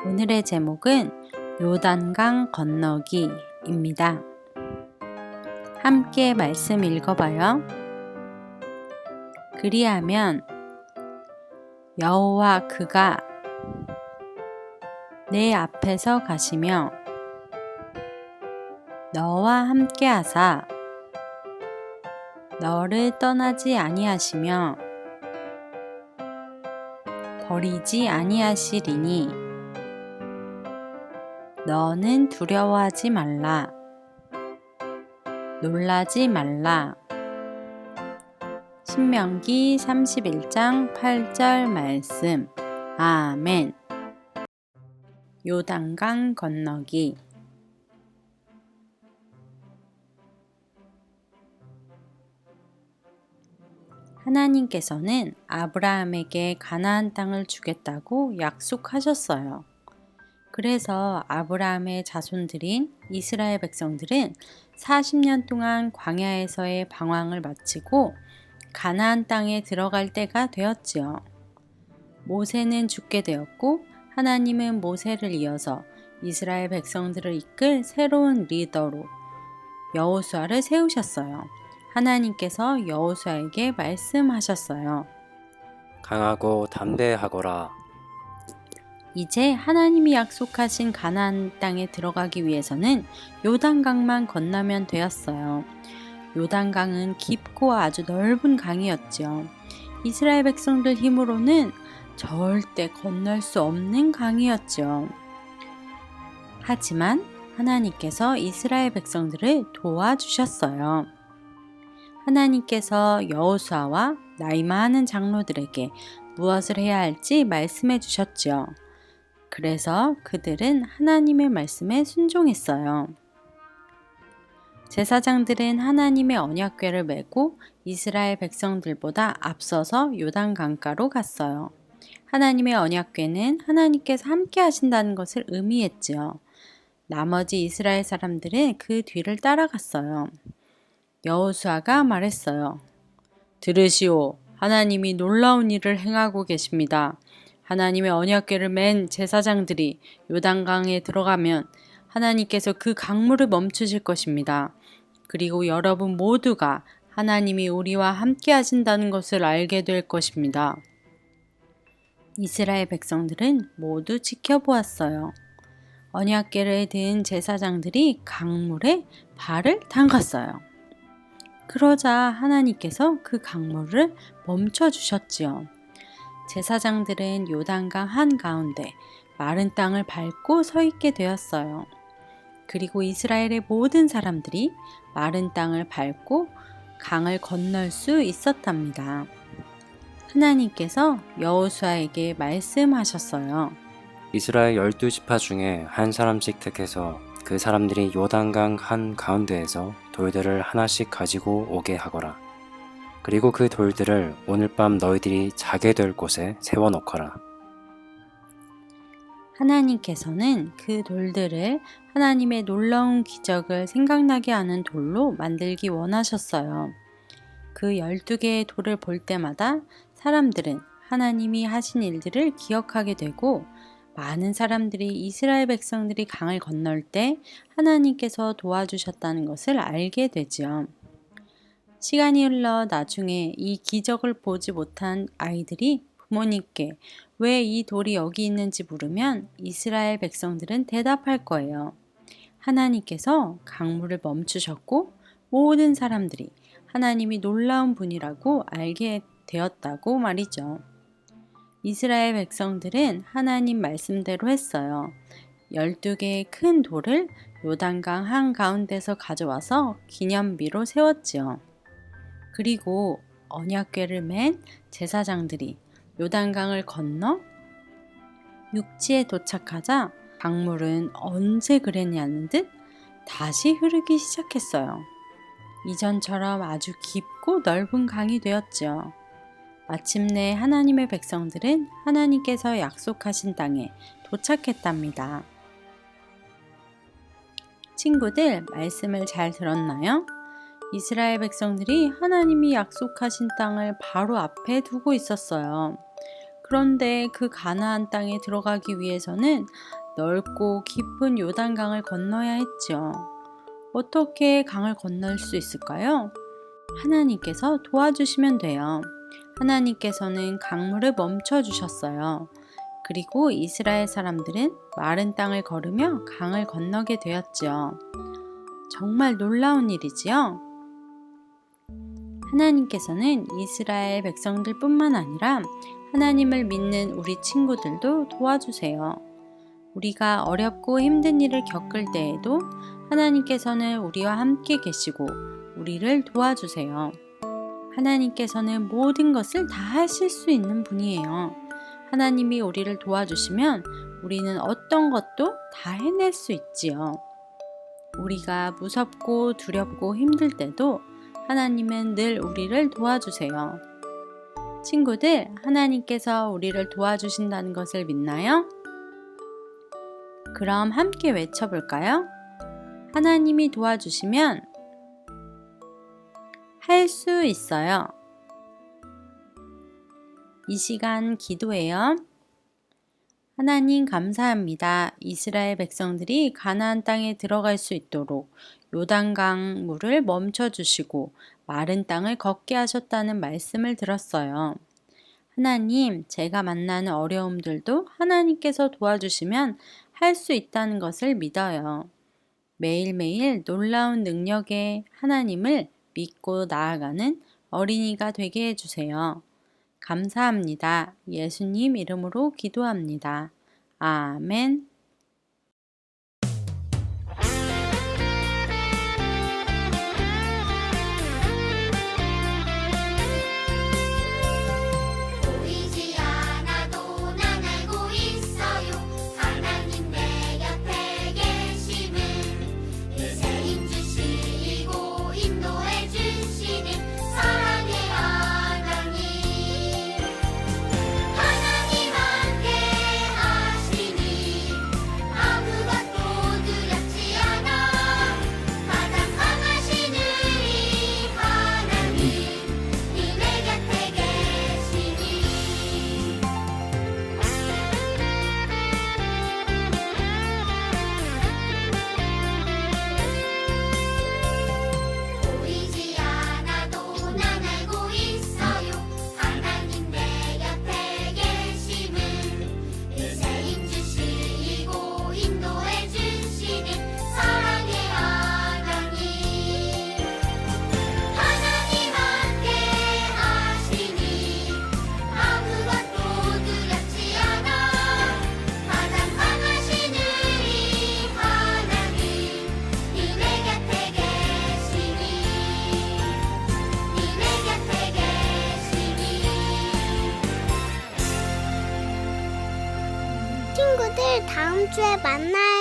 오늘의 제목은 요단강 건너기입니다. 함께 말씀 읽어봐요. 그리하면 여호와 그가 내 앞에서 가시며 너와 함께 하사 너를 떠나지 아니하시며 버리지 아니하시리니 너는 두려워하지 말라. 놀라지 말라. 신명기 31장 8절 말씀. 아멘. 요단강 건너기. 하나님께서는 아브라함에게 가나안 땅을 주겠다고 약속하셨어요. 그래서 아브라함의 자손들인 이스라엘 백성들은 40년 동안 광야에서의 방황을 마치고 가나안 땅에 들어갈 때가 되었지요. 모세는 죽게 되었고 하나님은 모세를 이어서 이스라엘 백성들을 이끌 새로운 리더로 여호수아를 세우셨어요. 하나님께서 여호수아에게 말씀하셨어요. 강하고 담대하거라. 이제 하나님이 약속하신 가나안 땅에 들어가기 위해서는 요단강만 건너면 되었어요. 요단강은 깊고 아주 넓은 강이었죠. 이스라엘 백성들 힘으로는 절대 건널 수 없는 강이었죠. 하지만 하나님께서 이스라엘 백성들을 도와주셨어요. 하나님께서 여호수아와 나이 많은 장로들에게 무엇을 해야 할지 말씀해 주셨죠. 그래서 그들은 하나님의 말씀에 순종했어요. 제사장들은 하나님의 언약궤를 메고 이스라엘 백성들보다 앞서서 요단강가로 갔어요. 하나님의 언약궤는 하나님께서 함께 하신다는 것을 의미했지요. 나머지 이스라엘 사람들은 그 뒤를 따라갔어요. 여호수아가 말했어요. 들으시오. 하나님이 놀라운 일을 행하고 계십니다. 하나님의 언약궤를 맨 제사장들이 요단강에 들어가면 하나님께서 그 강물을 멈추실 것입니다. 그리고 여러분 모두가 하나님이 우리와 함께 하신다는 것을 알게 될 것입니다. 이스라엘 백성들은 모두 지켜보았어요. 언약궤를 든 제사장들이 강물에 발을 담갔어요. 그러자 하나님께서 그 강물을 멈춰주셨지요. 제사장들은 요단강 한가운데 마른 땅을 밟고 서 있게 되었어요. 그리고 이스라엘의 모든 사람들이 마른 땅을 밟고 강을 건널 수 있었답니다. 하나님께서 여호수아에게 말씀하셨어요. 이스라엘 12지파 중에 한 사람씩 택해서 그 사람들이 요단강 한가운데에서 돌들을 하나씩 가지고 오게 하거라. 그리고 그 돌들을 오늘 밤 너희들이 자게 될 곳에 세워놓거라. 하나님께서는 그 돌들을 하나님의 놀라운 기적을 생각나게 하는 돌로 만들기 원하셨어요. 그 12개의 돌을 볼 때마다 사람들은 하나님이 하신 일들을 기억하게 되고 많은 사람들이 이스라엘 백성들이 강을 건널 때 하나님께서 도와주셨다는 것을 알게 되지요. 시간이 흘러 나중에 이 기적을 보지 못한 아이들이 부모님께 왜 이 돌이 여기 있는지 물으면 이스라엘 백성들은 대답할 거예요. 하나님께서 강물을 멈추셨고 모든 사람들이 하나님이 놀라운 분이라고 알게 되었다고 말이죠. 이스라엘 백성들은 하나님 말씀대로 했어요. 12개의 큰 돌을 요단강 한가운데서 가져와서 기념비로 세웠지요. 그리고 언약궤를 맨 제사장들이 요단강을 건너 육지에 도착하자 강물은 언제 그랬냐는 듯 다시 흐르기 시작했어요. 이전처럼 아주 깊고 넓은 강이 되었죠. 마침내 하나님의 백성들은 하나님께서 약속하신 땅에 도착했답니다. 친구들, 말씀을 잘 들었나요? 이스라엘 백성들이 하나님이 약속하신 땅을 바로 앞에 두고 있었어요. 그런데 그 가나안 땅에 들어가기 위해서는 넓고 깊은 요단강을 건너야 했죠. 어떻게 강을 건널 수 있을까요? 하나님께서 도와주시면 돼요. 하나님께서는 강물을 멈춰 주셨어요. 그리고 이스라엘 사람들은 마른 땅을 걸으며 강을 건너게 되었죠. 정말 놀라운 일이지요? 하나님께서는 이스라엘 백성들뿐만 아니라 하나님을 믿는 우리 친구들도 도와주세요. 우리가 어렵고 힘든 일을 겪을 때에도 하나님께서는 우리와 함께 계시고 우리를 도와주세요. 하나님께서는 모든 것을 다 하실 수 있는 분이에요. 하나님이 우리를 도와주시면 우리는 어떤 것도 다 해낼 수 있지요. 우리가 무섭고 두렵고 힘들 때도 하나님은 늘 우리를 도와주세요. 친구들, 하나님께서 우리를 도와주신다는 것을 믿나요? 그럼 함께 외쳐볼까요? 하나님이 도와주시면 할 수 있어요. 이 시간 기도해요. 하나님 감사합니다. 이스라엘 백성들이 가나안 땅에 들어갈 수 있도록 요단강 물을 멈춰 주시고 마른 땅을 걷게 하셨다는 말씀을 들었어요. 하나님, 제가 만나는 어려움들도 하나님께서 도와주시면 할 수 있다는 것을 믿어요. 매일매일 놀라운 능력의 하나님을 믿고 나아가는 어린이가 되게 해주세요. 감사합니다. 예수님 이름으로 기도합니다. 아멘. 보이지 않아도 난 알고 있어요. 하나님 내 곁에 계심을 일세 힘주시고 인도해 주시는 사랑의 하나님. 하나님 함께 하시니 아무것도 두렵지 않아. 가장 강하신 우리 하나님 늘 내 곁에 계시니. 보이지 않아도 난 알고 있어요. 하나님 내 곁에 계심을 일세 힘주시고 인도해 주시는 사랑의 하나님. 하나님 함께 하시니 아무것도 두렵지 않아. 가장 강하신 우리 하나님 늘 내 곁에 계시니. 늘 내 곁에 계시니. 친구들 다음 주에 만나요.